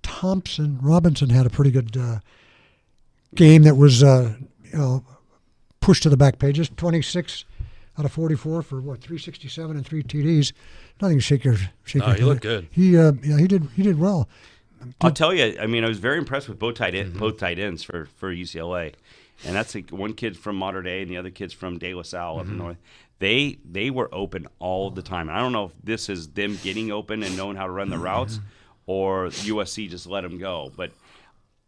Thompson-Robinson had a pretty good game that was pushed to the back pages. 26 out of 44 for 367 and 3 TDs. Nothing to shake your he looked good. He did well. I'll tell you, I mean, I was very impressed with both tight ends for UCLA. And that's one kid from Mater Dei and the other kid's from De La Salle up in north. They were open all the time. And I don't know if this is them getting open and knowing how to run the routes or USC just let them go. But,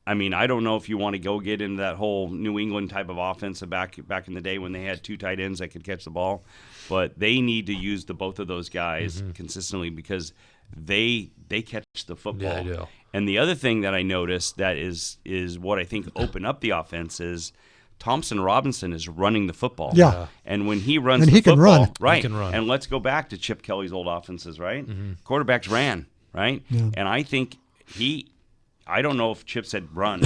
I mean, I don't know if you want to go get into that whole New England type of offense back in the day when they had two tight ends that could catch the ball. But they need to use both of those guys consistently because they catch the football. Yeah, they do. And the other thing that I noticed that is what I think opened up the offense is Thompson-Robinson is running the football. Yeah. And when he runs and the football, run. right. He can run. And let's go back to Chip Kelly's old offenses, right? Quarterbacks ran, right? Yeah. And I think I don't know if Chip said run,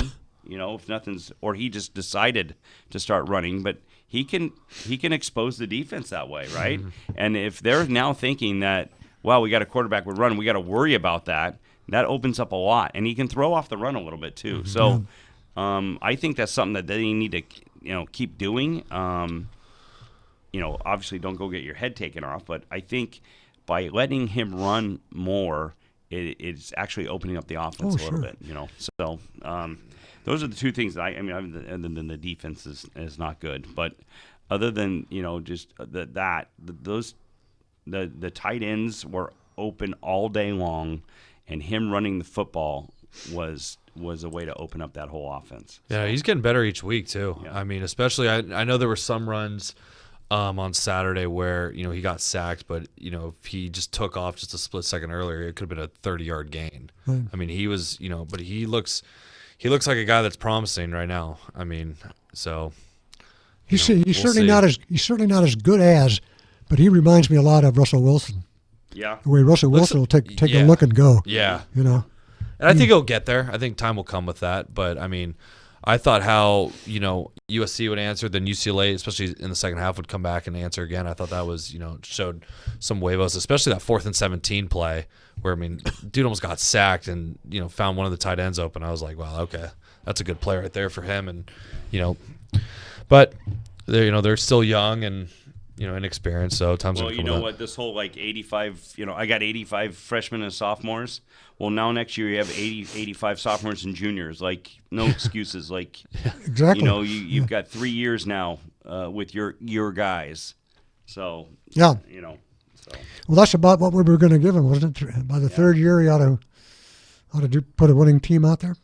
if nothing's, or he just decided to start running, but he can expose the defense that way, right? And if they're now thinking that, well, we got a quarterback with run, we got to worry about that opens up a lot. And he can throw off the run a little bit too. So I think that's something that they need to keep doing. Obviously don't go get your head taken off, but I think by letting him run more, it's actually opening up the offense a little bit. So those are the two things that other than the defense is not good, but other than just the tight ends were open all day long, and him running the football was a way to open up that whole offense. Yeah, he's getting better each week too. Yeah. I mean, especially I know there were some runs on Saturday where he got sacked, but if he just took off just a split second earlier, it could have been a 30-yard gain. Right. I mean, he was but he looks like a guy that's promising right now. I mean, so he's certainly not as good as, but he reminds me a lot of Russell Wilson. Yeah. The way Russell Wilson will take a look and go. Yeah. And I think he'll get there. I think time will come with that. But, I mean, I thought how, USC would answer, then UCLA, especially in the second half, would come back and answer again. I thought that was, showed some huevos, especially that 4th and 17 play where, dude almost got sacked and, found one of the tight ends open. I was like, wow, okay, that's a good play right there for him. And, but, they're still young and, inexperienced, so time's well, gonna you come know with what? This whole 85, I got 85 freshmen and sophomores. Well, now next year you have 85 sophomores and juniors. No excuses. Exactly. You've got 3 years now with your guys. So yeah, So. Well, that's about what we were going to give him, wasn't it? By the third year, he ought to put a winning team out there.